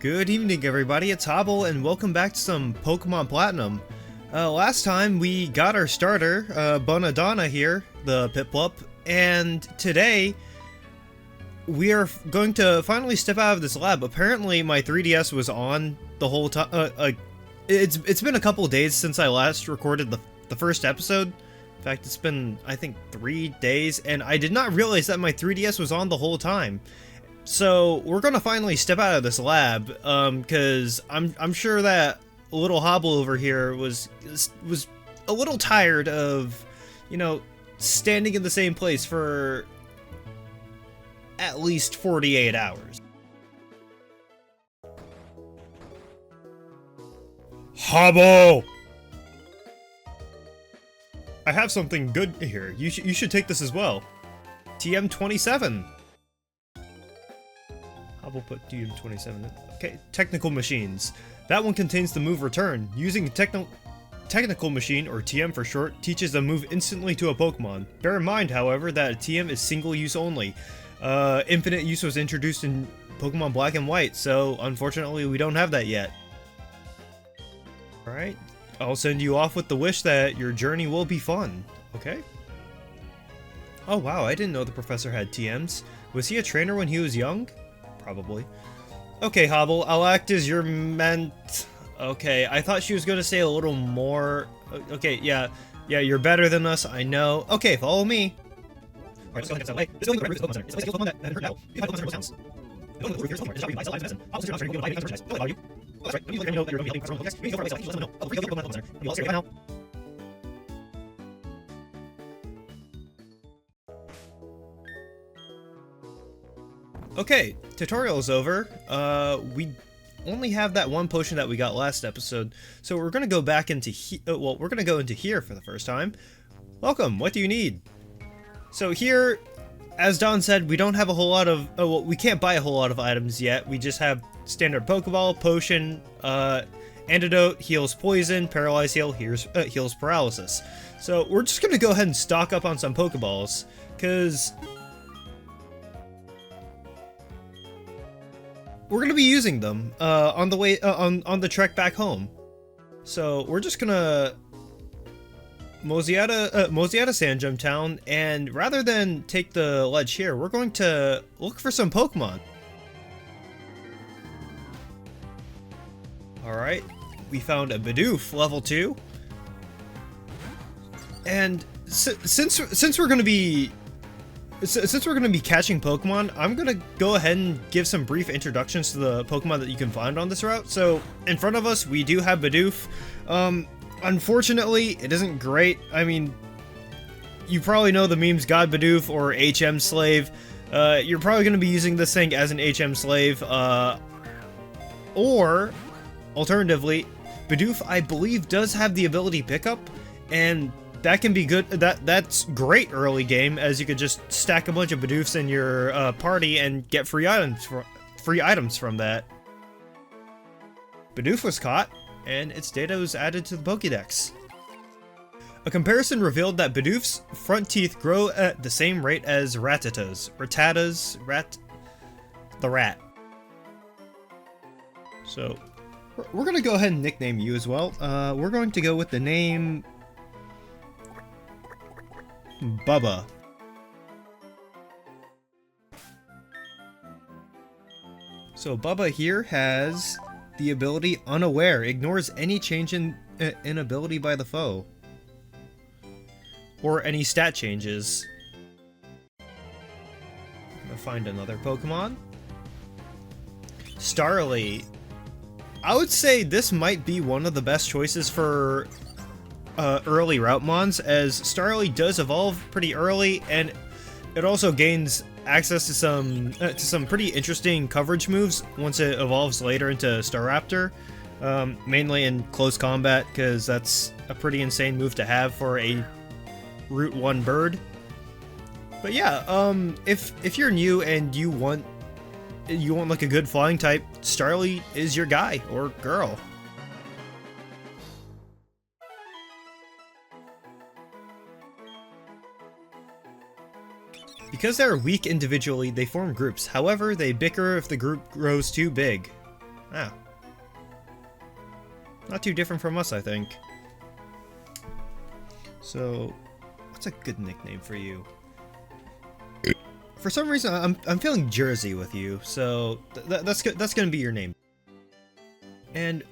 Good evening, everybody. It's Hobble, and welcome back to some Pokémon Platinum. Last time we got our starter, Bonadonna here, the Piplup, and today we are going to finally step out of this lab. Apparently, my 3DS was on the whole time. It's been a couple days since I last recorded the first episode. In fact, it's been, I think, 3 days, and I did not realize that my 3DS was on the whole time. So we're gonna finally step out of this lab, because I'm sure that little Hobble over here was a little tired of, you know, standing in the same place for at least 48 hours. Hobble! I have something good here. You should take this as well. TM27. We'll put TM27 in. Okay, technical machines. That one contains the move return. Using technical machine, or TM for short, teaches the move instantly to a Pokemon. Bear in mind, however, that a TM is single use only. Infinite use was introduced in Pokemon Black and White, so unfortunately we don't have that yet. Alright, I'll send you off with the wish that your journey will be fun, okay? Oh wow, I didn't know the professor had TMs. Was he a trainer when he was young? Probably. Okay, Hobble, I'll act as your ment... Okay, I thought she was gonna say a little more... Okay, yeah, you're better than us, I know. Okay, follow me. Alright, let's go ahead and get this out of the way. This building is the Pokemon Center. It's a place to heal Pokemon that hurt now. You have Pokemon Center Towns. The building over here is Pokemon. It's a shop where you buy, sell live medicine. I'll consider not sharing, you go to buy, merchandise. Don't allow you. Oh, that's right. When you let me know that you're going to be helping Pokemon podcast, you can go for a place, let them know. I'll free Pokemon Center. You all see it now. Okay, tutorial is over. We only have that one potion that we got last episode, so we're gonna go back into we're gonna go into here for the first time. Welcome, what do you need? So here, as Don said, we don't have a whole lot of, well, we can't buy a whole lot of items yet. We just have standard Pokeball, potion, antidote, heals poison, paralyze heal, heals paralysis. So we're just gonna go ahead and stock up on some Pokeballs, cause we're gonna be using them on the way on the trek back home. So we're just gonna mosey out of Sandgem Town, and rather than take the ledge here, we're going to look for some Pokemon. All right, we found a Bidoof level 2, and since we're gonna be catching Pokemon, I'm gonna go ahead and give some brief introductions to the Pokemon that you can find on this route. So, in front of us, we do have Bidoof. Unfortunately, it isn't great. I mean, you probably know the memes God Bidoof or HM Slave. You're probably gonna be using this thing as an HM Slave, or, alternatively, Bidoof, I believe, does have the ability Pickup, and that can be good. That's great early game, as you could just stack a bunch of Bidoofs in your party and get free items from that. Bidoof was caught, and its data was added to the Pokédex. A comparison revealed that Bidoof's front teeth grow at the same rate as Rattata's. The rat. So, we're gonna go ahead and nickname you as well. We're going to go with the name Bubba. So Bubba here has the ability Unaware, ignores any change in ability by the foe, or any stat changes. I'm gonna find another Pokemon. Starly. I would say this might be one of the best choices for early route mons, as Starly does evolve pretty early, and it also gains access to some pretty interesting coverage moves once it evolves later into Staraptor, mainly in close combat, because that's a pretty insane move to have for a Route 1 bird. But yeah, if you're new and you want like a good flying type, Starly is your guy or girl. Because they are weak individually, they form groups. However, they bicker if the group grows too big. Ah. Not too different from us, I think. So, what's a good nickname for you? For some reason, I'm feeling Jersey with you, so that's gonna be your name. And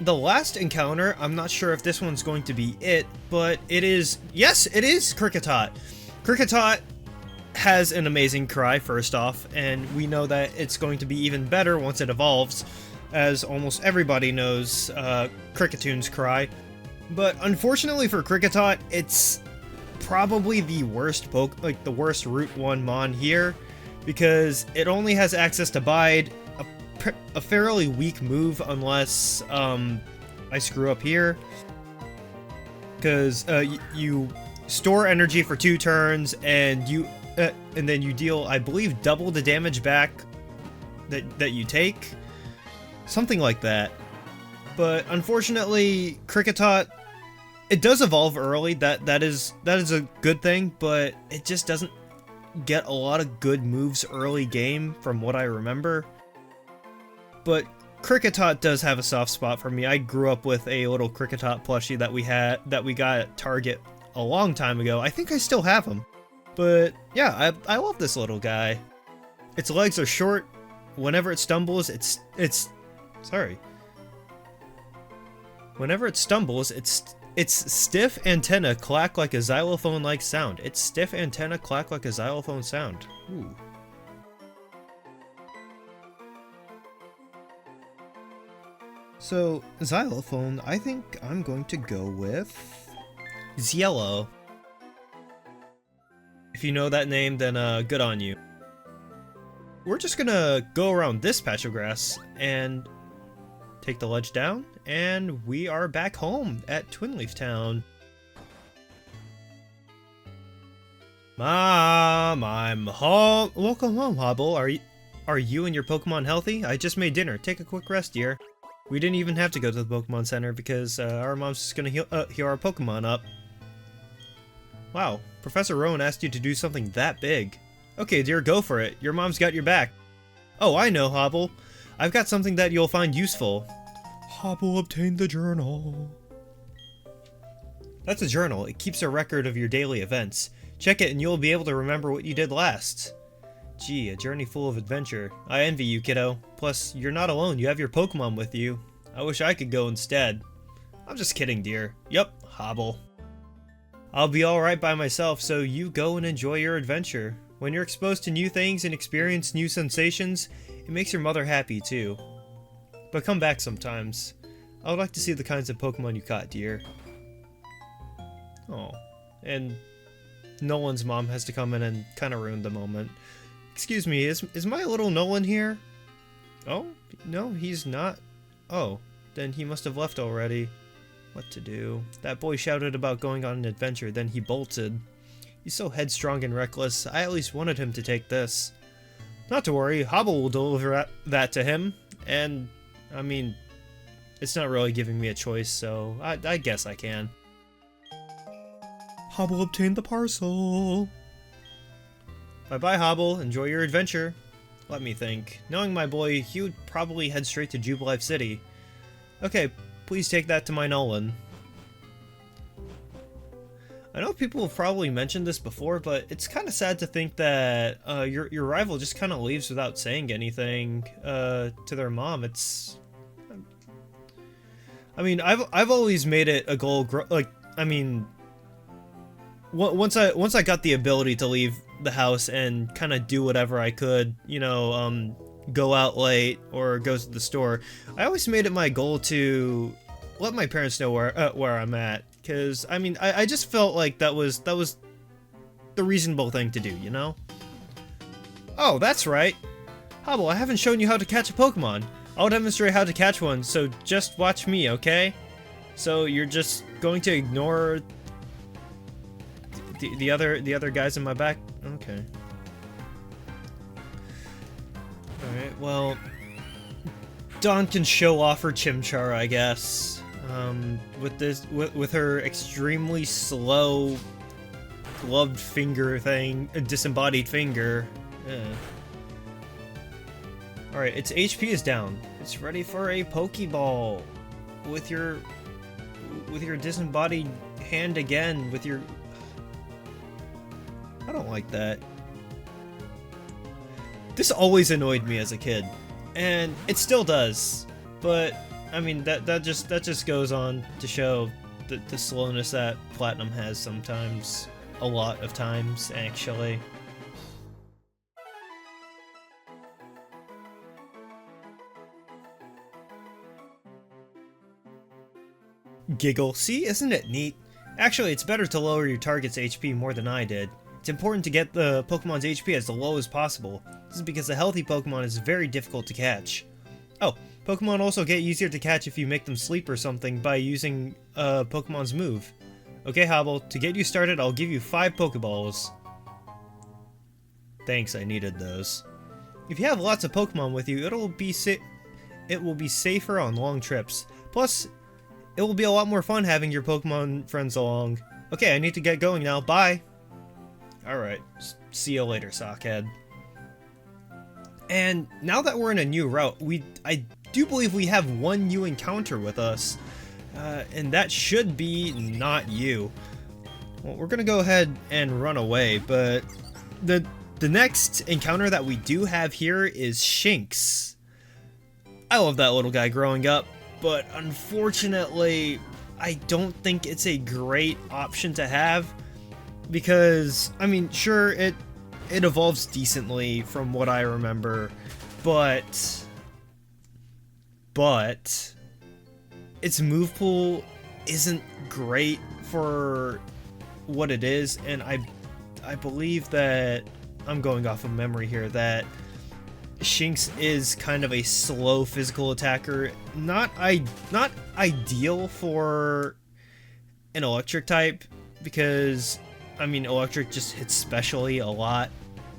the last encounter, I'm not sure if this one's going to be it, but it is. Yes, it is Kricketot. Kricketot has an amazing cry, first off, and we know that it's going to be even better once it evolves, as almost everybody knows Cricketoon's cry. But unfortunately for Kricketot, it's probably the worst the worst Route 1 Mon here, because it only has access to Bide, a fairly weak move unless I screw up here, because you store energy for 2 turns and then you deal, I believe, double the damage back that you take, something like that. But unfortunately, Kricketot, it does evolve early. That is a good thing, but it just doesn't get a lot of good moves early game from what I remember. But Kricketot does have a soft spot for me. I grew up with a little Kricketot plushie that we got at Target a long time ago. I think I still have him. But yeah, I love this little guy. Its legs are short. Whenever it stumbles, Whenever it stumbles, its stiff antenna clack like a xylophone-like sound. Its stiff antenna clack like a xylophone sound. Ooh. So, xylophone, I think I'm going to go with Ziello. If you know that name, then good on you. We're just gonna go around this patch of grass and take the ledge down, and we are back home at Twinleaf Town. Mom, I'm home. Welcome home, Hobble. Are you and your Pokemon healthy? I just made dinner. Take a quick rest, dear. We didn't even have to go to the Pokemon Center because our mom's just gonna heal our Pokemon up. Wow, Professor Rowan asked you to do something that big. Okay, dear, go for it. Your mom's got your back. Oh, I know, Hobble. I've got something that you'll find useful. Hobble obtained the journal. That's a journal. It keeps a record of your daily events. Check it and you'll be able to remember what you did last. Gee, a journey full of adventure. I envy you, kiddo. Plus, you're not alone. You have your Pokemon with you. I wish I could go instead. I'm just kidding, dear. Yup, Hobble. I'll be alright by myself, so you go and enjoy your adventure. When you're exposed to new things and experience new sensations, it makes your mother happy too. But come back sometimes. I would like to see the kinds of Pokemon you caught, dear. Oh, and Nolan's mom has to come in and kind of ruin the moment. Excuse me, is my little Nolan here? Oh, no, he's not. Oh, then he must have left already. What to do? That boy shouted about going on an adventure, then he bolted. He's so headstrong and reckless. I at least wanted him to take this. Not to worry, Hobble will deliver that to him. And, I mean, it's not really giving me a choice, so I guess I can. Hobble obtained the parcel. Bye-bye, Hobble. Enjoy your adventure. Let me think. Knowing my boy, he would probably head straight to Jublife City. Okay, please take that to my Nolan. I know people have probably mentioned this before, but it's kind of sad to think that your rival just kind of leaves without saying anything to their mom. It's, I mean, I've always made it a goal. Like, I mean, once I got the ability to leave the house and kind of do whatever I could, you know, go out late or go to the store, I always made it my goal to let my parents know where I'm at. Because, I mean, I just felt like that was the reasonable thing to do, you know? Oh, that's right. Hobble, I haven't shown you how to catch a Pokemon. I'll demonstrate how to catch one, so just watch me, okay? So you're just going to ignore the other guys in my back? Okay. Alright, well, Dawn can show off her Chimchar, I guess. With her extremely slow gloved finger thing, a disembodied finger. Alright, its HP is down. It's ready for a Pokeball. With your disembodied hand again, with your... I don't like that. This always annoyed me as a kid, and it still does. But I mean, that just goes on to show the slowness that Platinum has sometimes, a lot of times actually. Giggle. See, isn't it neat? Actually, it's better to lower your target's HP more than I did. It's important to get the Pokemon's HP as low as possible. This is because a healthy Pokemon is very difficult to catch. Oh, Pokemon also get easier to catch if you make them sleep or something by using Pokemon's move. Okay, Hobble, to get you started, I'll give you 5 Pokeballs. Thanks, I needed those. If you have lots of Pokemon with you, it will be safer on long trips. Plus, it will be a lot more fun having your Pokemon friends along. Okay, I need to get going now. Bye! Alright, see you later, Sockhead. And now that we're in a new route, I do believe we have one new encounter with us. And that should be not you. Well, we're gonna go ahead and run away, but the next encounter that we do have here is Shinx. I love that little guy growing up, but unfortunately, I don't think it's a great option to have, because, I mean, sure, it evolves decently from what I remember, but its move pool isn't great for what it is, and I believe that, I'm going off of memory here, that Shinx is kind of a slow physical attacker, not ideal for an electric type, because, I mean, electric just hits specially a lot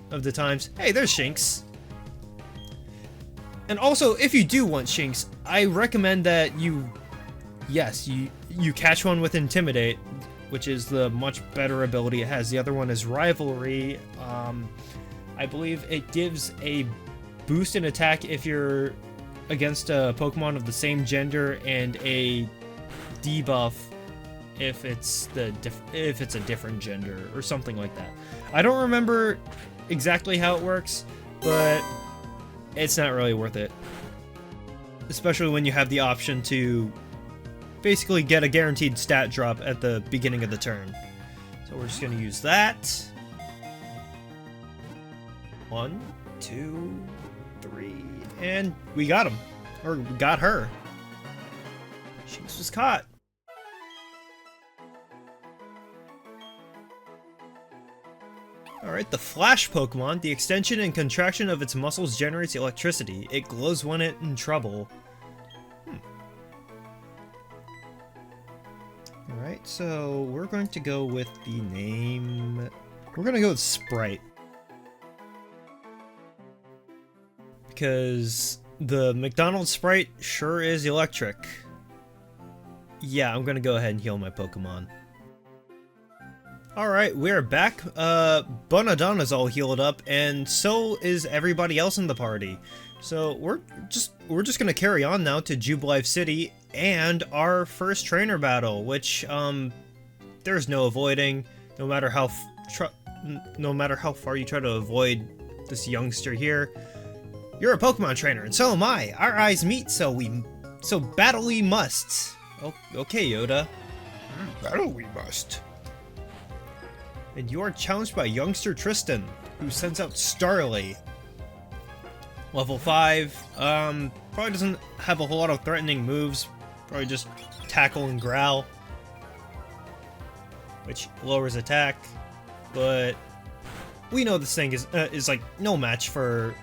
of the times. Hey, there's Shinx. And also, if you do want Shinx, I recommend that you catch one with Intimidate, which is the much better ability it has. The other one is Rivalry. I believe it gives a boost in attack if you're against a Pokemon of the same gender, and a debuff if it's a different gender or something like that. I don't remember exactly how it works, but it's not really worth it, especially when you have the option to basically get a guaranteed stat drop at the beginning of the turn. So we're just gonna use that. 1, 2, 3, and we got him. Or we got her. Shinx was caught. Alright, the Flash Pokemon. The extension and contraction of its muscles generates electricity. It glows when it's in trouble. Alright, so we're going to go with the name... We're going to go with Sprite. Because the McDonald's Sprite sure is electric. Yeah, I'm going to go ahead and heal my Pokemon. Alright, we're back. Bonadonna's all healed up, and so is everybody else in the party. So we're just gonna carry on now to Jublife City and our first trainer battle, which there's no avoiding. No matter how far you try to avoid this youngster here. You're a Pokemon trainer, and so am I. Our eyes meet, so battle we must. Oh, okay, Yoda. Battle we must. And you are challenged by youngster Tristan, who sends out Starly. Level 5, probably doesn't have a whole lot of threatening moves, probably just tackle and growl, which lowers attack, but we know this thing is like no match for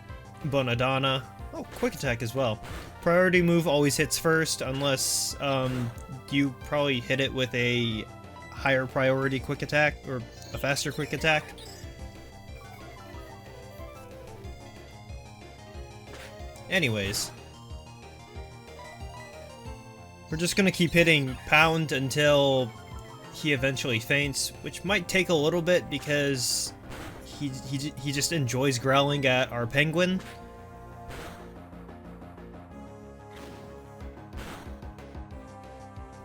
Bonadonna. Oh, quick attack as well. Priority move always hits first, unless you probably hit it with a higher priority quick attack, or a faster quick attack. Anyways, we're just gonna keep hitting pound until he eventually faints, which might take a little bit because he just enjoys growling at our penguin.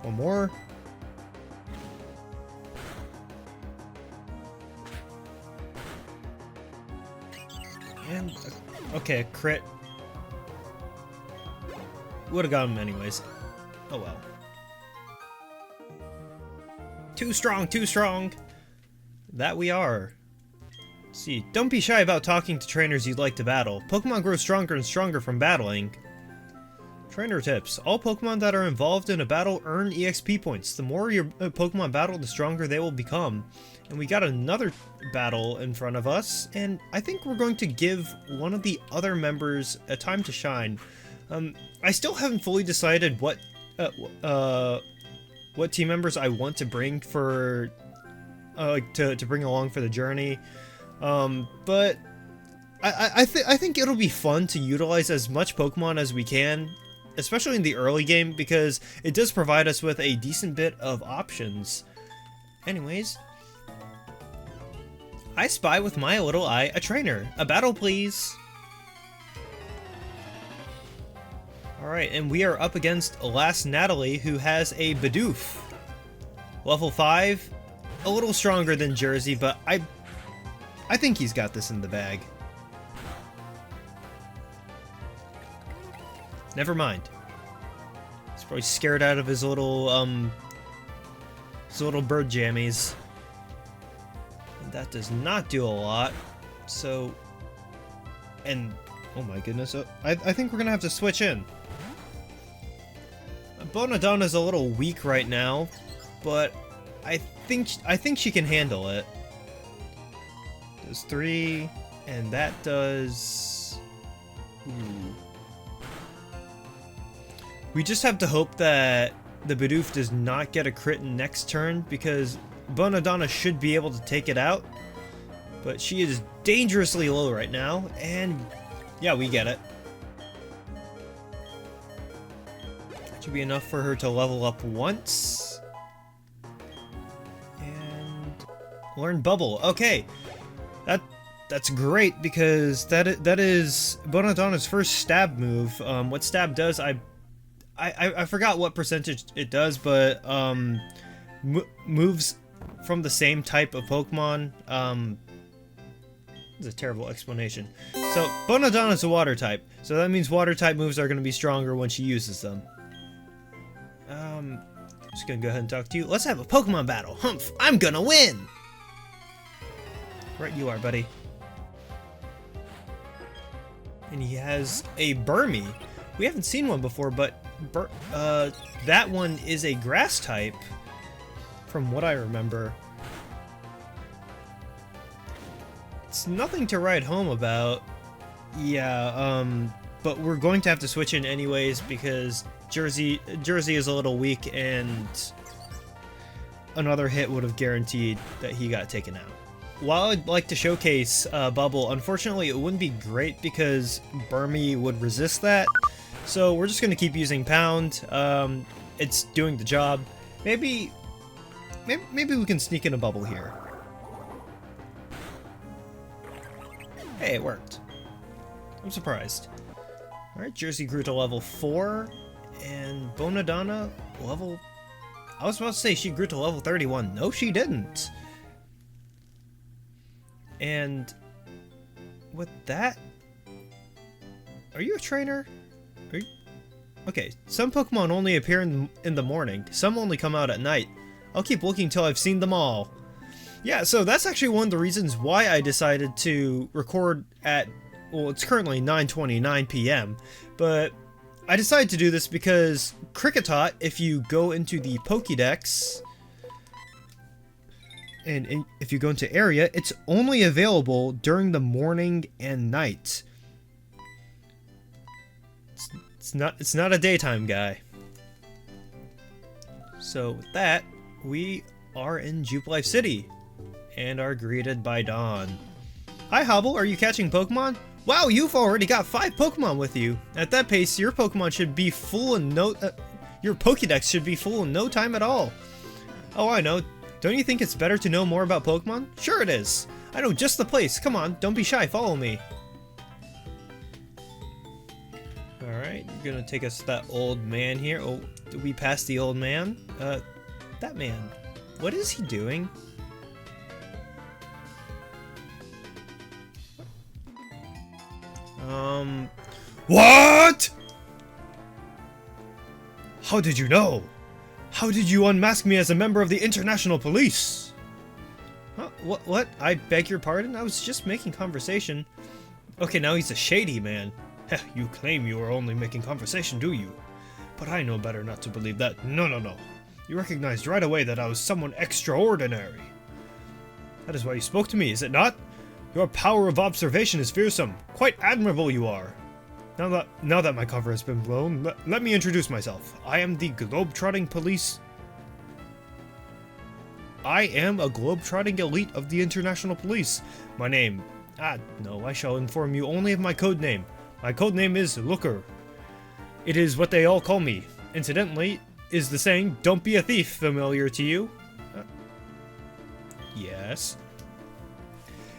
One more. And, okay, crit. Would've got him anyways. Oh well. Too strong, too strong! That we are. Let's see, don't be shy about talking to trainers you'd like to battle. Pokemon grow stronger and stronger from battling. Trainer tips. All Pokemon that are involved in a battle earn EXP points. The more your Pokemon battle, the stronger they will become. And we got another battle in front of us, and I think we're going to give one of the other members a time to shine. I still haven't fully decided what team members I want to bring for to bring along for the journey. But I think it'll be fun to utilize as much Pokemon as we can, especially in the early game, because it does provide us with a decent bit of options. Anyways, I spy with my little eye a trainer. A battle, please. Alright, and we are up against Last Natalie, who has a Bidoof. Level 5, a little stronger than Jersey, but I think he's got this in the bag. Never mind. He's probably scared out of his little bird jammies. And that does not do a lot. So, and oh my goodness, I think we're gonna have to switch in. Bonadonna's a little weak right now, but I think she can handle it. Does 3, and that does. Ooh. We just have to hope that the Bidoof does not get a crit next turn, because Bonadonna should be able to take it out. But she is dangerously low right now, and yeah, we get it. Should be enough for her to level up once. And learn Bubble. Okay. That's great, because that is Bonadonna's first stab move. What stab does, I forgot what percentage it does, but moves from the same type of Pokemon. This is a terrible explanation. So Bonadonna's a water type, so that means water type moves are going to be stronger when she uses them. Just gonna go ahead and talk to you. Let's have a Pokemon battle. Humph! I'm gonna win. Right, you are, buddy. And he has a Burmy. We haven't seen one before, but that one is a grass type, from what I remember. It's nothing to write home about. Yeah, but we're going to have to switch in anyways, because Jersey is a little weak, and another hit would have guaranteed that he got taken out. While I'd like to showcase Bubble, unfortunately it wouldn't be great because Burmy would resist that. So we're just going to keep using Pound. It's doing the job. Maybe we can sneak in a Bubble here. Hey, it worked. I'm surprised. Alright, Jersey grew to level 4, and Bonadonna level... I was about to say she grew to level 31. No, she didn't. And with that... Are you a trainer? Are you... Okay, some Pokemon only appear in the morning. Some only come out at night. I'll keep looking till I've seen them all. Yeah, so that's actually one of the reasons why I decided to record at... Well, it's currently 9:29 p.m., but I decided to do this because Kricketot, if you go into the Pokédex, and if you go into area, it's only available during the morning and night. It's not a daytime guy. So with that, we are in Jublife City, and are greeted by Dawn. Hi Hobble, are you catching Pokemon? Wow, you've already got 5 Pokemon with you. At that pace, your Pokemon should be full in your Pokédex should be full in no time at all. Oh, I know. Don't you think it's better to know more about Pokemon? Sure it is. I know just the place. Come on, don't be shy. Follow me. Alright, you're gonna take us to that old man here. Oh, did we pass the old man? That man. What is he doing? What? How did you know? How did you unmask me as a member of the International Police? Huh? What? I beg your pardon? I was just making conversation. Okay, now he's a shady man. Heh, you claim you are only making conversation, do you? But I know better not to believe that. No. You recognized right away that I was someone extraordinary. That is why you spoke to me, is it not? Your power of observation is fearsome. Quite admirable you are. Now that my cover has been blown, let me introduce myself. I am the globe-trotting police. I am a globe-trotting elite of the International Police. My name... no, I shall inform you only of my code name. My code name is Looker. It is what they all call me. Incidentally, is the saying, "Don't be a thief," familiar to you? Yes.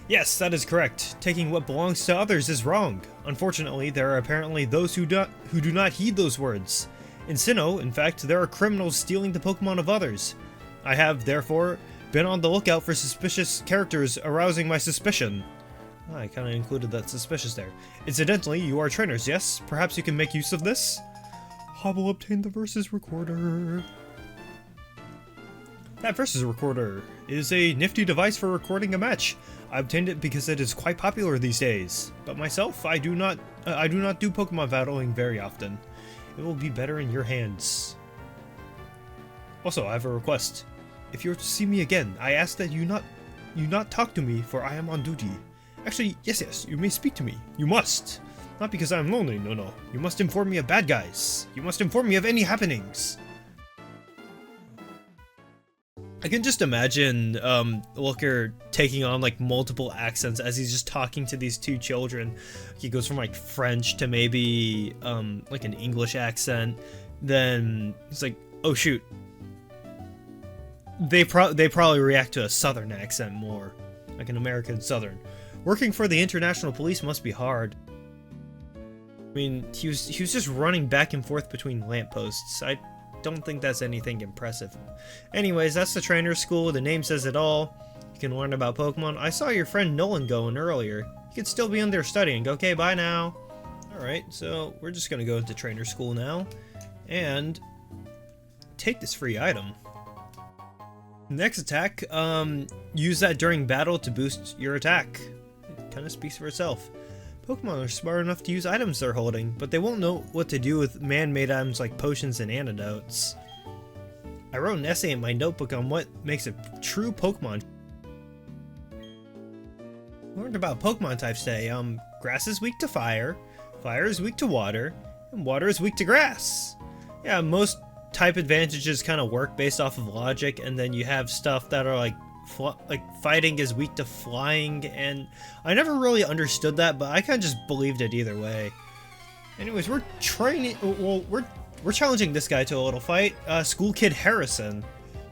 Yes, that is correct. Taking what belongs to others is wrong. Unfortunately, there are apparently those who do not heed those words. In Sinnoh, in fact, there are criminals stealing the Pokemon of others. I have, therefore, been on the lookout for suspicious characters arousing my suspicion. I kind of included that suspicious there. Incidentally, you are trainers, yes? Perhaps you can make use of this? Hobble obtained the Versus Recorder. That Versus Recorder is a nifty device for recording a match. I obtained it because it is quite popular these days. But myself, I do not do Pokemon battling very often. It will be better in your hands. Also, I have a request. If you are to see me again, I ask that you not talk to me, for I am on duty. Actually, yes, you may speak to me. You must. Not because I am lonely, no. You must inform me of bad guys. You must inform me of any happenings. I can just imagine Looker taking on like multiple accents as he's just talking to these two children. He goes from like French to maybe like an English accent. Then it's like, oh shoot. They probably react to a Southern accent more, like an American Southern. Working for the International Police must be hard. I mean, he was just running back and forth between lampposts. I don't think that's anything impressive. Anyways, that's the trainer school. The name says it all. You can learn about Pokemon. I saw your friend Nolan going earlier. He could still be in there studying. Okay, bye now. Alright, so we're just gonna go into trainer school now and take this free item. Next attack, use that during battle to boost your attack. It kind of speaks for itself. Pokemon are smart enough to use items they're holding, but they won't know what to do with man-made items like potions and antidotes. I wrote an essay in my notebook on what makes a true Pokemon. Learned about Pokemon types today. Grass is weak to fire, fire is weak to water, and water is weak to grass. Yeah, most type advantages kind of work based off of logic, and then you have stuff that are like fighting is weak to flying, and I never really understood that, but I kind of just believed it either way. Anyways, we're training. Well, we're challenging this guy to a little fight. School Kid Harrison,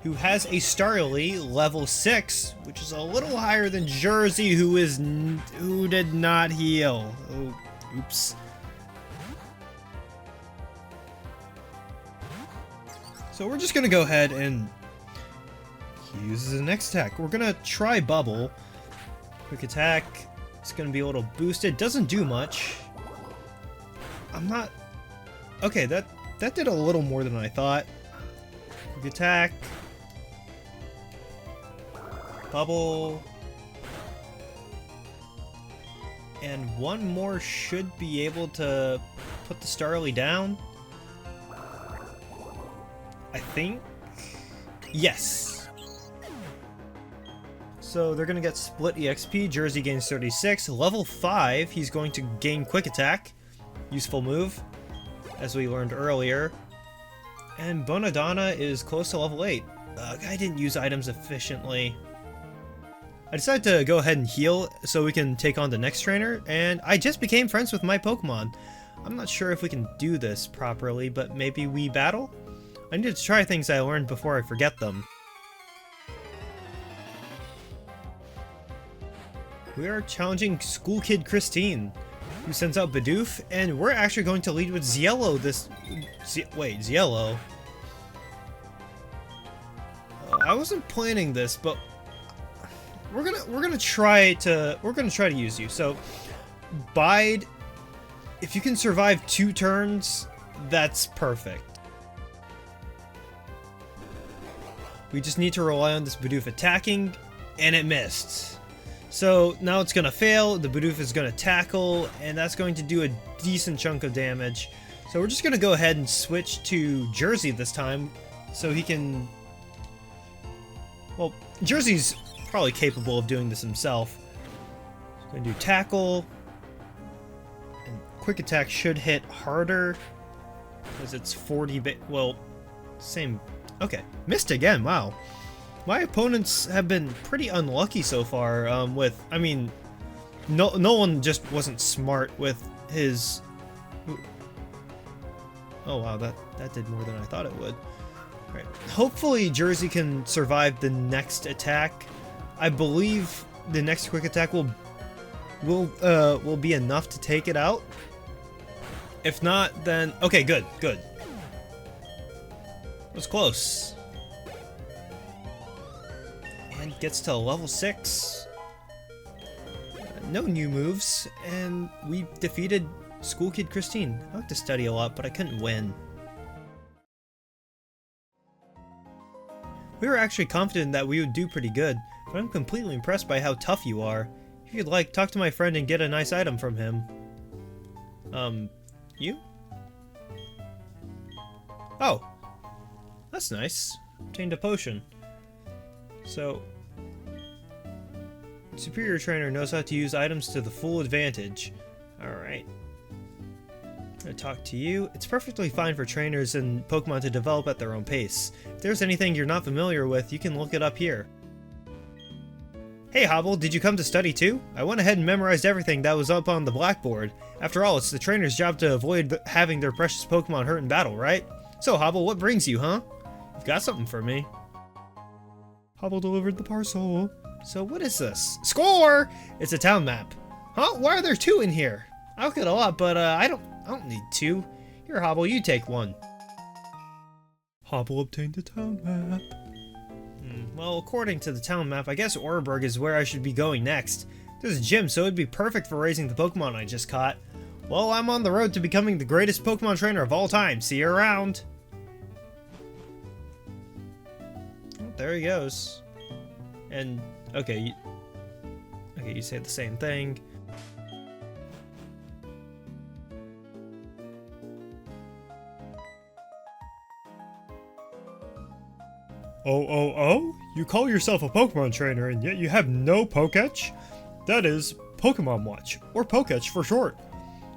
who has a Starly level 6, which is a little higher than Jersey, who did not heal. Oh, oops. So we're just gonna go ahead and he uses the next attack. We're gonna try Bubble. Quick attack. It's gonna be a little boosted. Doesn't do much. I'm not... Okay, that did a little more than I thought. Quick attack. Bubble. And one more should be able to put the Starly down. I think. Yes. So they're gonna get split EXP. Jersey gains 36. Level 5, he's going to gain Quick Attack. Useful move, as we learned earlier. And Bonadonna is close to level 8. Guy didn't use items efficiently. I decided to go ahead and heal so we can take on the next trainer, and I just became friends with my Pokemon. I'm not sure if we can do this properly, but maybe we battle? I need to try things I learned before I forget them. We are challenging School Kid Christine, who sends out Bidoof, and we're actually going to lead with Ziello this... wait, Ziello? I wasn't planning this, but we're gonna try to use you. So, Bide, if you can survive 2 turns, that's perfect. We just need to rely on this Bidoof attacking, and it missed. So now it's gonna fail, the Bidoof is gonna tackle, and that's going to do a decent chunk of damage. So we're just gonna go ahead and switch to Jersey this time, so he can... Well, Jersey's probably capable of doing this himself. So gonna do tackle, and quick attack should hit harder, because it's 40 well, same... Okay, missed again, wow. My opponents have been pretty unlucky so far, I mean, no one just wasn't smart with his... Oh wow, that did more than I thought it would. Alright, hopefully Jersey can survive the next attack. I believe the next quick attack will be enough to take it out. If not, then... Okay, good. It was close. And gets to level 6. No new moves, and we defeated School Kid Christine. I like to study a lot, but I couldn't win. We were actually confident that we would do pretty good, but I'm completely impressed by how tough you are. If you'd like, talk to my friend and get a nice item from him. You? Oh. That's nice. Obtained a potion. So, Superior Trainer knows how to use items to the full advantage. Alright. I'm gonna talk to you. It's perfectly fine for trainers and Pokemon to develop at their own pace. If there's anything you're not familiar with, you can look it up here. Hey Hobble, did you come to study too? I went ahead and memorized everything that was up on the blackboard. After all, it's the trainer's job to avoid having their precious Pokemon hurt in battle, right? So Hobble, what brings you, huh? You've got something for me. Hobble delivered the parcel. So what is this? Score! It's a town map. Huh? Why are there 2 in here? I'll get a lot, but I don't need 2. Here, Hobble, you take 1. Hobble obtained the town map. Well, according to the town map, I guess Oreburgh is where I should be going next. There's a gym, so it'd be perfect for raising the Pokemon I just caught. Well, I'm on the road to becoming the greatest Pokemon trainer of all time. See you around. Oh, there he goes. And, okay, you say the same thing. Oh? You call yourself a Pokemon trainer and yet you have no Poketch? That is, Pokemon Watch, or Poketch for short.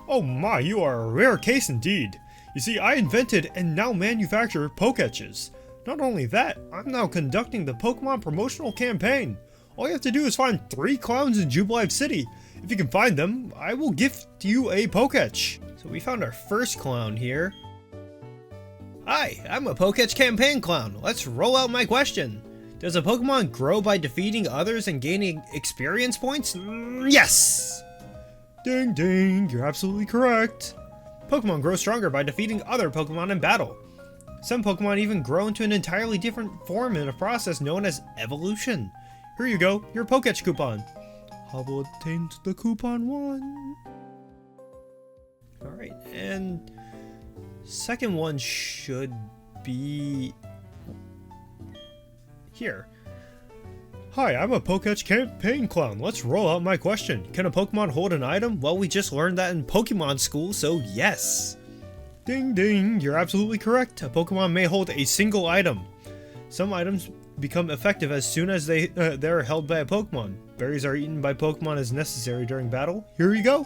Oh my, you are a rare case indeed. You see, I invented and now manufacture Poketches. Not only that, I'm now conducting the Pokemon promotional campaign. All you have to do is find 3 clowns in Jublife City. If you can find them, I will gift you a Poketch. So we found our first clown here. Hi, I'm a Poketch campaign clown. Let's roll out my question. Does a Pokemon grow by defeating others and gaining experience points? Yes! Ding ding, you're absolutely correct. Pokemon grow stronger by defeating other Pokemon in battle. Some Pokemon even grow into an entirely different form in a process known as evolution. Here you go, your Poketch coupon. Hobble obtained the coupon 1. Alright, and second one should be here. Hi, I'm a Poketch campaign clown. Let's roll out my question. Can a Pokemon hold an item? Well, we just learned that in Pokemon school, so yes. Ding ding, you're absolutely correct. A Pokemon may hold a single item. Some items become effective as soon as they're held by a Pokemon. Berries are eaten by Pokemon as necessary during battle. Here you go.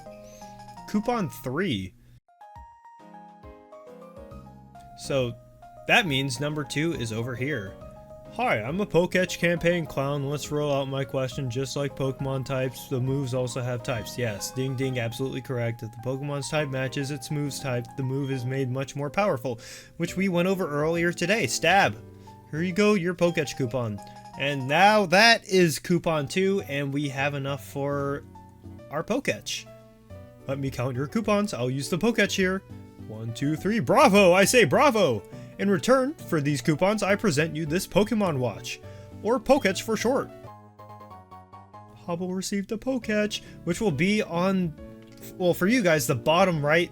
Coupon 3. So that means number 2 is over here. Hi, I'm a Poketch campaign clown. Let's roll out my question. Just like Pokemon types, the moves also have types. Yes, ding ding, absolutely correct. If the Pokemon's type matches its move's type, the move is made much more powerful, which we went over earlier today. Stab. Here you go, your Poketch coupon. And now that is coupon 2, and we have enough for our Poketch. Let me count your coupons. I'll use the Poketch here. 1, 2, 3. Bravo! I say bravo! In return for these coupons, I present you this Pokemon Watch, or Poketch for short. Hobble received a Poketch, which will be on, well, for you guys, the bottom right.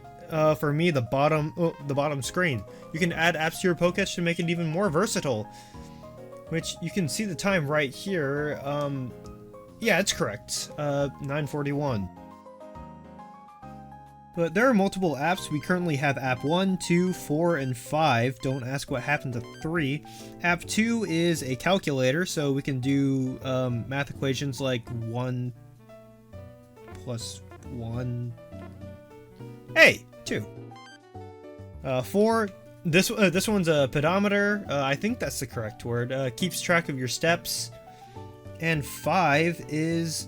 For me, the bottom screen. You can add apps to your Poketch to make it even more versatile. Which you can see the time right here. Yeah, it's correct. 9:41. But there are multiple apps. We currently have app 1, 2, 4, and 5. Don't ask what happened to 3. App 2 is a calculator, so we can do math equations like 1 plus 1. Hey, 2. 4. This one's a pedometer. I think that's the correct word. Keeps track of your steps. And 5 is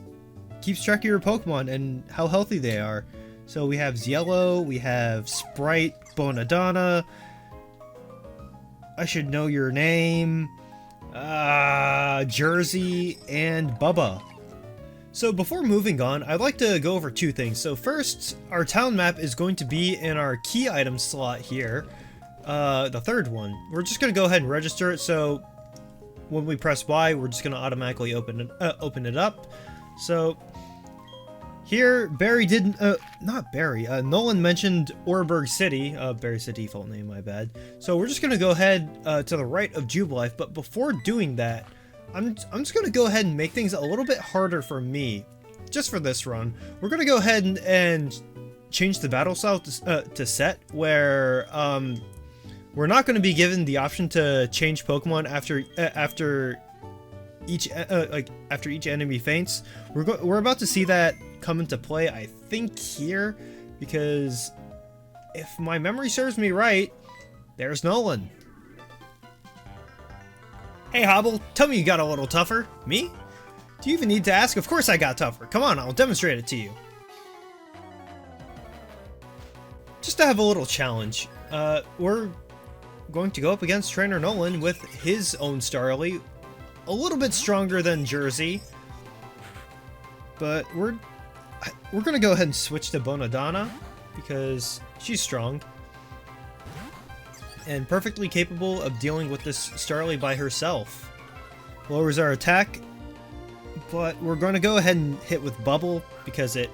keeps track of your Pokemon and how healthy they are. So we have Ziello, we have Sprite, Bonadonna, I should know your name, Jersey, and Bubba. So before moving on, I'd like to go over 2 things. So first, our town map is going to be in our key item slot here, the 3rd one. We're just going to go ahead and register it, so when we press Y, we're just going to automatically open it up. So here, Barry didn't, not Barry, Nolan mentioned Oreburgh City, Barry's the default name, my bad. So we're just going to go ahead to the right of Jublife, but before doing that, I'm just going to go ahead and make things a little bit harder for me, just for this run. We're going to go ahead and change the battle style to set, where we're not going to be given the option to change Pokemon after each enemy faints. We're about to see that come into play, I think, here, because if my memory serves me right, there's Nolan. Hey Hobble, tell me you got a little tougher. Me? Do you even need to ask? Of course I got tougher. Come on, I'll demonstrate it to you. Just to have a little challenge, we're going to go up against Trainer Nolan with his own Starly, a little bit stronger than Jersey, but we're gonna go ahead and switch to Bonadonna because she's strong and perfectly capable of dealing with this Starly by herself. Lowers our attack, but we're going to go ahead and hit with Bubble because it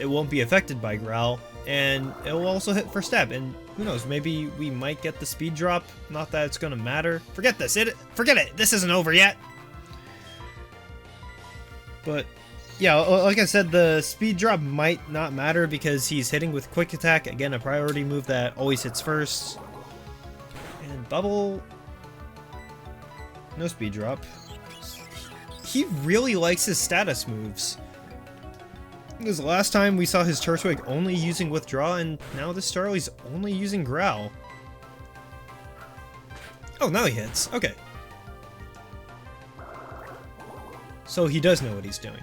won't be affected by Growl, and it will also hit for Stab, and who knows, maybe we might get the speed drop. Not that it's going to matter. Forget it, this isn't over yet. But yeah, like I said, the speed drop might not matter because he's hitting with Quick Attack, again a priority move that always hits first. And Bubble, no speed drop. He really likes his status moves. Because last time we saw his Turtwig only using Withdraw, and now this Starly's only using Growl. Oh, now he hits. Okay. So he does know what he's doing.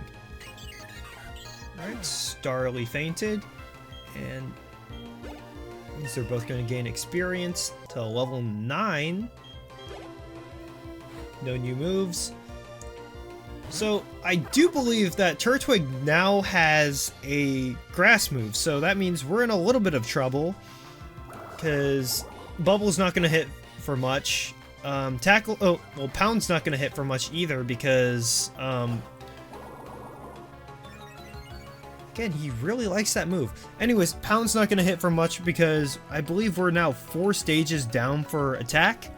Alright, Starly fainted, and these are both going to gain experience to level 9. No new moves. So I do believe that Turtwig now has a grass move, so that means we're in a little bit of trouble, because Bubble's not going to hit for much. Pound's not going to hit for much either, because again, he really likes that move. Anyways, Pound's not going to hit for much because I believe we're now 4 stages down for attack.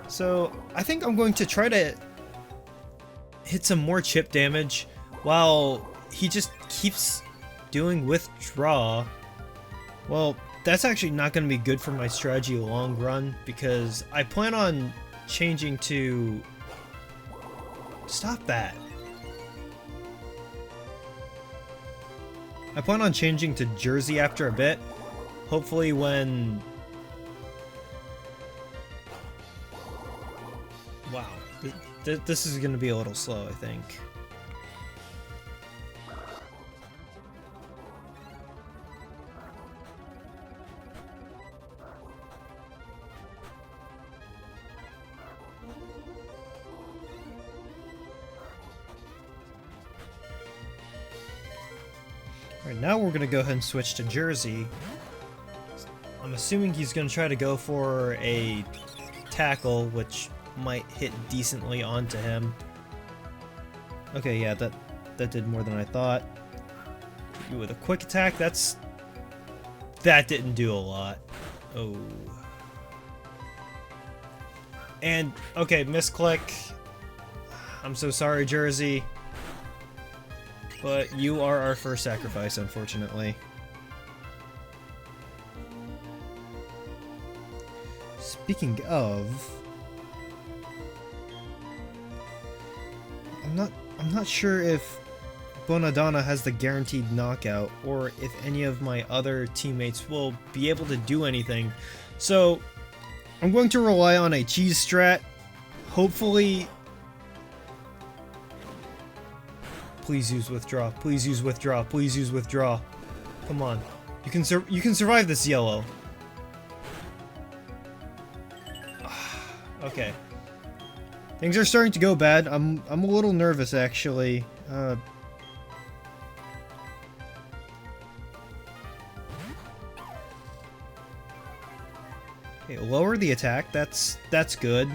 So I think I'm going to try to hit some more chip damage while he just keeps doing Withdraw. Well, that's actually not going to be good for my strategy long run, because I plan on changing to... Stop that. I plan on changing to Jersey after a bit. Hopefully when... Wow. This is going to be a little slow, I think. Alright, now we're gonna go ahead and switch to Jersey. I'm assuming he's gonna try to go for a tackle, which might hit decently onto him. Okay, yeah, that did more than I thought. You with a quick attack, that didn't do a lot. Oh. And okay, misclick. I'm so sorry, Jersey. But you are our first sacrifice, unfortunately. Speaking of, I'm not sure if Bonadonna has the guaranteed knockout, or if any of my other teammates will be able to do anything. So, I'm going to rely on a cheese strat. Hopefully... Please use withdraw. Please use withdraw. Please use withdraw. Come on. You can survive this yellow. Okay. Things are starting to go bad. I'm a little nervous, actually. Okay, lower the attack. That's good.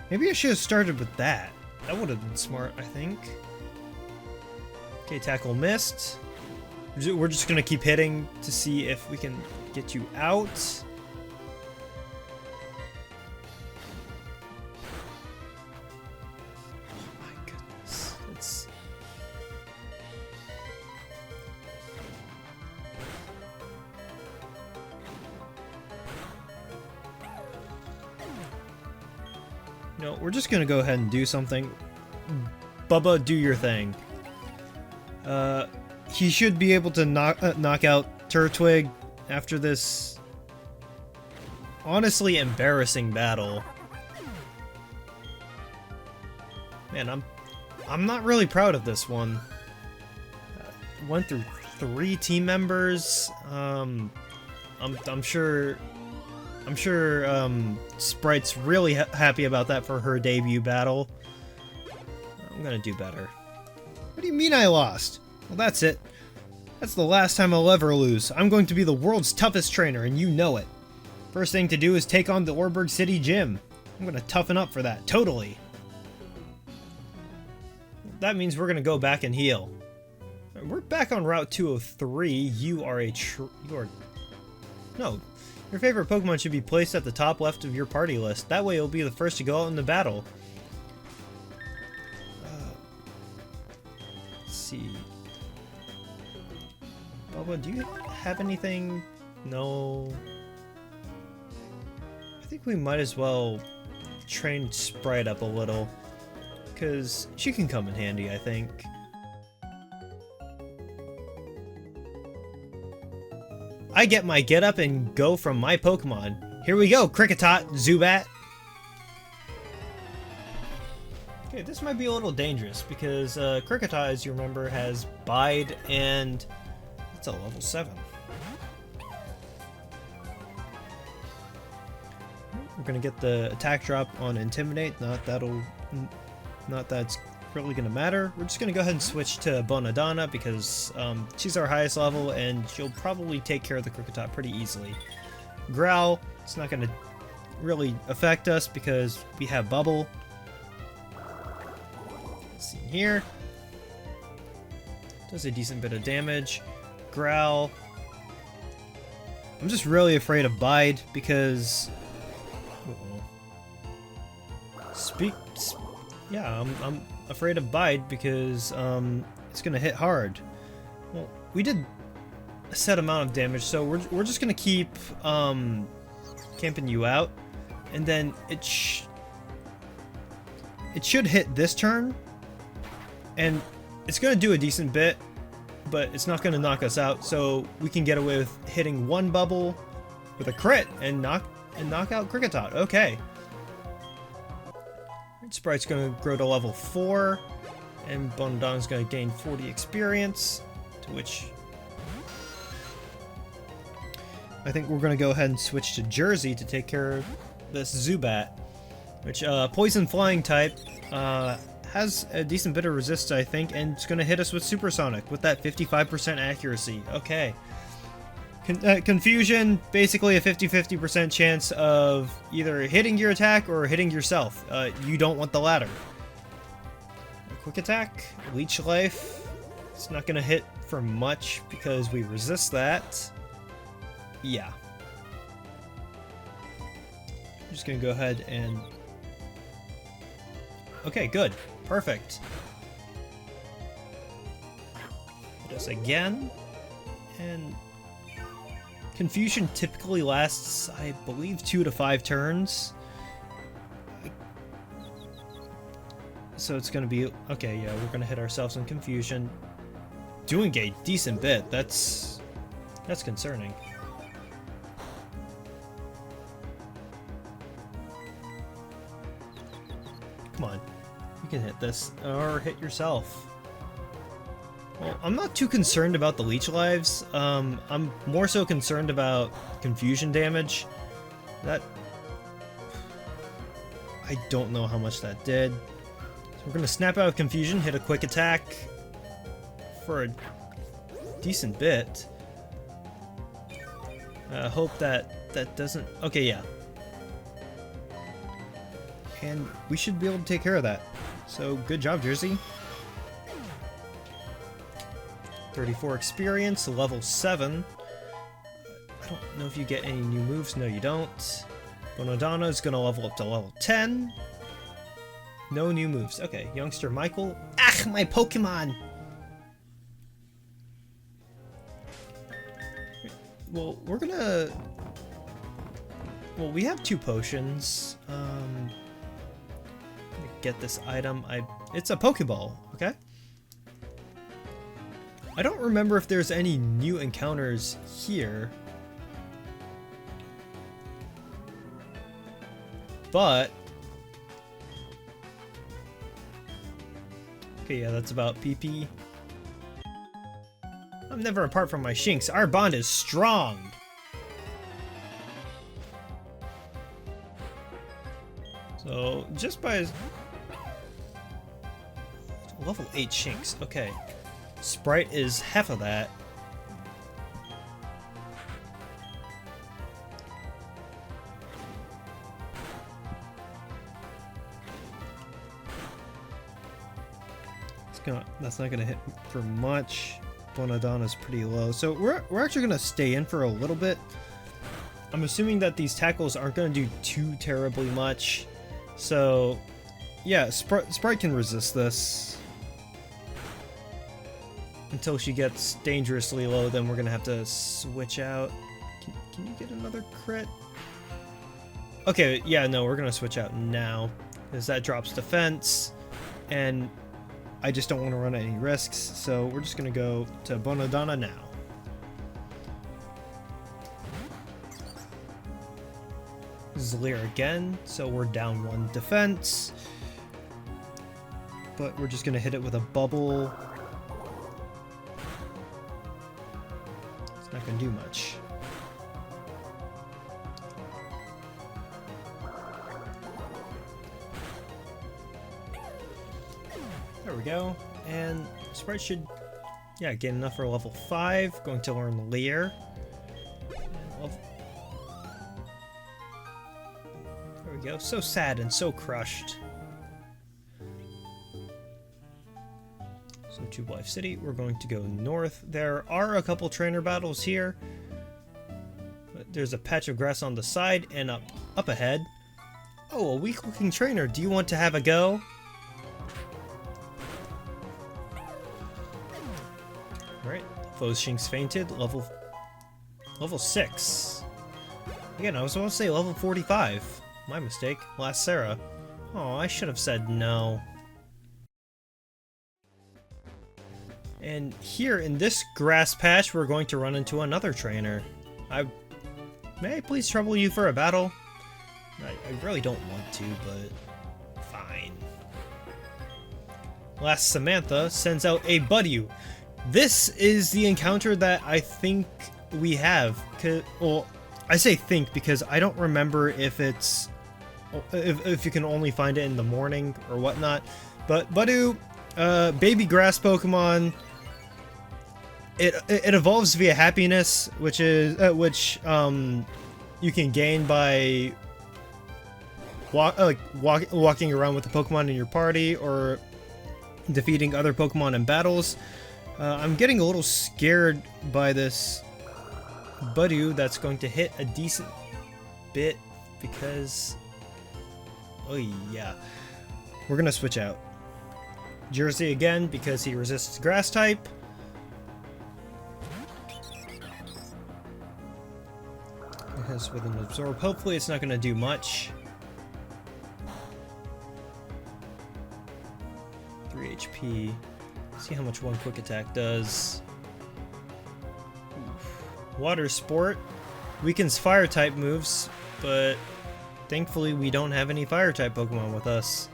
Maybe I should have started with that. That would have been smart, I think. Okay, tackle missed. We're just gonna keep hitting to see if we can get you out. Oh my goodness. It's... No, we're just gonna go ahead and do something. Bubba, do your thing. He should be able to knock out Turtwig after this honestly embarrassing battle. Man, I'm not really proud of this one. Went through 3 team members. I'm sure Sprite's really happy about that for her debut battle. I'm gonna do better. What do you mean I lost? Well, that's it. That's the last time I'll ever lose. I'm going to be the world's toughest trainer, and you know it. First thing to do is take on the Orberg City Gym. I'm gonna toughen up for that, totally. That means we're gonna go back and heal. We're back on Route 203. You are No. Your favorite Pokemon should be placed at the top left of your party list. That way you'll be the first to go out in the battle. Let's see. Bubba, do you have anything? No. I think we might as well train Sprite up a little, because she can come in handy, I think. I get my get up and go from my Pokemon. Here we go, Kricketot, Zubat. Okay, this might be a little dangerous because Kricketot, as you remember, has Bide and it's a level 7. We're gonna get the attack drop on Intimidate. Not that's really gonna matter. We're just gonna go ahead and switch to Bonadonna because she's our highest level and she'll probably take care of the Kricketot pretty easily. Growl, it's not gonna really affect us because we have Bubble. Let's see here. Does a decent bit of damage. Growl. I'm just really afraid of Bide because I'm afraid of Bide because it's gonna hit hard. Well, we did a set amount of damage, so we're just gonna keep camping you out, and then it should hit this turn, and it's gonna do a decent bit, but it's not gonna knock us out, so we can get away with hitting one bubble with a crit and knock out Kricketot. Okay. Sprite's gonna grow to level 4, and Bonadonna's gonna gain 40 experience, to which I think we're gonna go ahead and switch to Jersey to take care of this Zubat, which Poison Flying type has a decent bit of resist, I think, and it's going to hit us with Supersonic with that 55% accuracy. Okay. Confusion, basically a 50-50% chance of either hitting your attack or hitting yourself. You don't want the latter. Quick attack, Leech Life. It's not going to hit for much because we resist that. Yeah. I'm just going to go ahead and... Okay, good. Perfect. Hit us again. And... Confusion typically lasts, I believe, 2 to 5 turns. So it's going to be... Okay, yeah, we're going to hit ourselves in Confusion. Doing a decent bit. That's concerning. Come on. You can hit this. Or hit yourself. Well, I'm not too concerned about the leech lives. I'm more so concerned about confusion damage. That... I don't know how much that did. So we're gonna snap out of confusion, hit a quick attack for a decent bit. Hope that doesn't... Okay, yeah. And we should be able to take care of that. So, good job, Jersey. 34 experience, level 7. I don't know if you get any new moves. No, you don't. Bonodonna is going to level up to level 10. No new moves. Okay, youngster Michael. Ah, my Pokemon! Well, we're gonna... Well, we have 2 potions. Get this item. It's a Pokeball, okay? I don't remember if there's any new encounters here. But... Okay, yeah, that's about PP. I'm never apart from my Shinx. Our bond is strong! So, just by... Level 8 Shinx, okay. Sprite is half of that. That's not gonna hit for much. Bonodonna's pretty low, so we're actually gonna stay in for a little bit. I'm assuming that these tackles aren't gonna do too terribly much. So, yeah, Sprite can resist this. Until she gets dangerously low, then we're gonna have to switch out. Can you get another crit? Okay, yeah, no, we're gonna switch out now. Because that drops defense. And I just don't want to run any risks. So we're just gonna go to Bonodonna now. Zlear again, so we're down 1 defense. But we're just gonna hit it with a bubble. Not gonna do much. There we go. And Sprite should, yeah, get enough for level 5. Going to learn Leer. There we go. So sad and so crushed. So Jublife City, we're going to go north. There are a couple trainer battles here. But there's a patch of grass on the side and up ahead. Oh, a weak-looking trainer. Do you want to have a go? Alright, foe's Shinx fainted. Level 6. Again, I was supposed to say level 45. My mistake. Last Sarah. Oh, I should have said no. And here in this grass patch, we're going to run into another trainer. May I please trouble you for a battle? I really don't want to, but fine. Last Samantha sends out a Buddy. This is the encounter that I think we have. Well, I say think because I don't remember if it's... if you can only find it in the morning or whatnot. But Budew, baby grass Pokemon. It evolves via happiness, which is you can gain by walking around with the Pokemon in your party or defeating other Pokemon in battles. I'm getting a little scared by this Budew that's going to hit a decent bit because, oh yeah, we're gonna switch out Jersey again because he resists grass type. It has with an absorb. Hopefully it's not gonna do much. 3 HP. See how much one quick attack does. Oof. Water Sport weakens fire type moves, but thankfully we don't have any fire type Pokemon with us.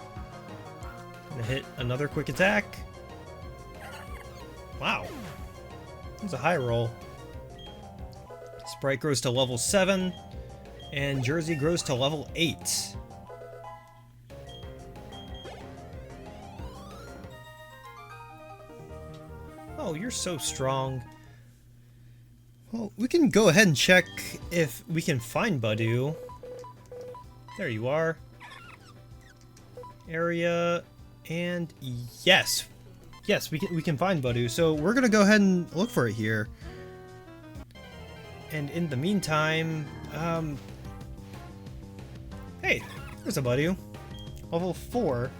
Gonna hit another quick attack. Wow. That was a high roll. Sprite grows to level 7, and Jersey grows to level 8. Oh, you're so strong. Well, we can go ahead and check if we can find Budew. There you are. Area, and yes. Yes, we can find Budew. So we're gonna go ahead and look for it here. And in the meantime, hey, there's a Budew. Level 4.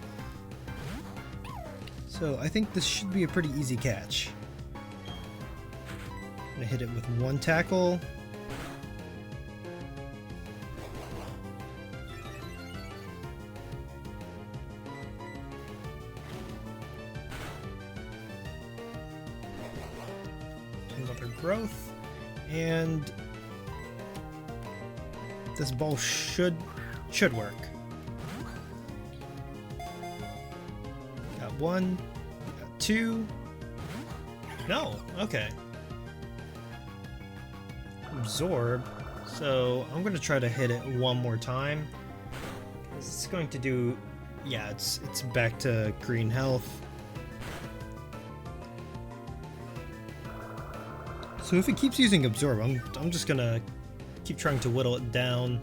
So I think this should be a pretty easy catch. I'm gonna hit it with one tackle. Another growth. And this ball should work. Got one, got two. No, okay. Absorb. So I'm gonna try to hit it one more time. It's going to do, yeah, it's back to green health. So if it keeps using Absorb, I'm just gonna keep trying to whittle it down.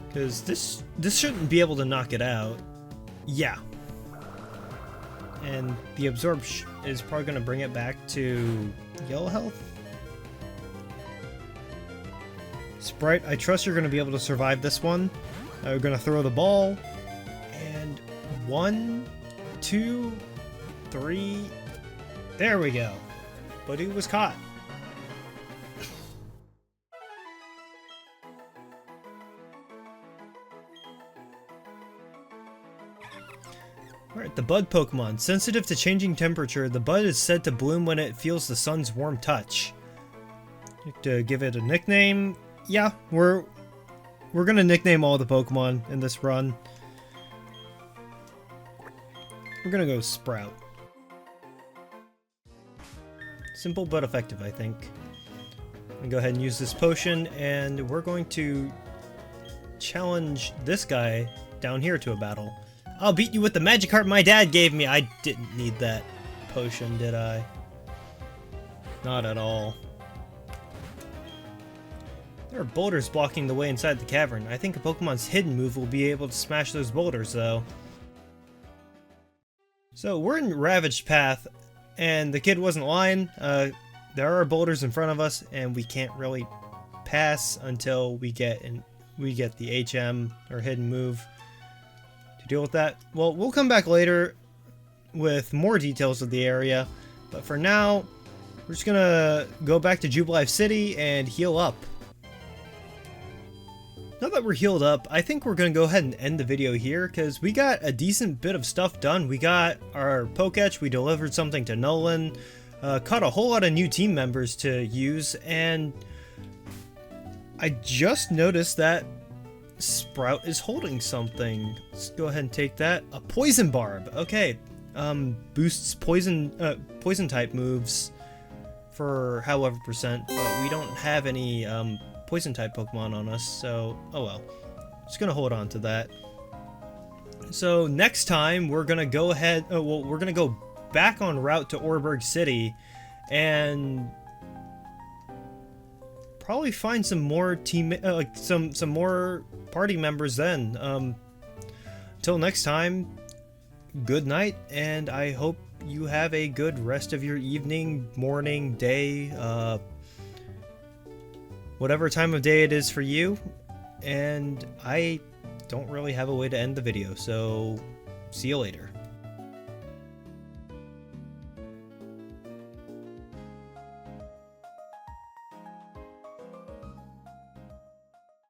Because this shouldn't be able to knock it out. Yeah. And the Absorb is probably gonna bring it back to yellow health. Sprite, I trust you're gonna be able to survive this one. We're gonna throw the ball. And 1, 2, 3. There we go. Budew was caught. Alright, the Bud Pokemon. Sensitive to changing temperature, the Bud is said to bloom when it feels the sun's warm touch. To give it a nickname, yeah, we're gonna nickname all the Pokemon in this run. We're gonna go Sprout. Simple but effective, I think. I'm gonna go ahead and use this potion, and we're going to challenge this guy down here to a battle. I'll beat you with the Magikarp my dad gave me. I didn't need that potion, did I? Not at all. There are boulders blocking the way inside the cavern. I think a Pokemon's hidden move will be able to smash those boulders, though. So we're in Ravaged Path, and the kid wasn't lying. There are boulders in front of us, and we can't really pass until we get the HM or hidden move to deal with that. Well, we'll come back later with more details of the area, but for now, we're just gonna go back to Jublife City and heal up. Now that we're healed up, I think we're going to go ahead and end the video here, because we got a decent bit of stuff done. We got our Poketch, we delivered something to Nolan, caught a whole lot of new team members to use, and I just noticed that Sprout is holding something. Let's go ahead and take that. A Poison Barb. Okay. Boosts poison type moves for however %, but we don't have any poison type Pokemon on us, so oh well. Just gonna hold on to that. So next time we're gonna go ahead. Well, we're gonna go back on route to Orberg City, and probably find some more some more party members then. Till next time, good night, and I hope you have a good rest of your evening, morning, day, whatever time of day it is for you. And I don't really have a way to end the video, so see you later.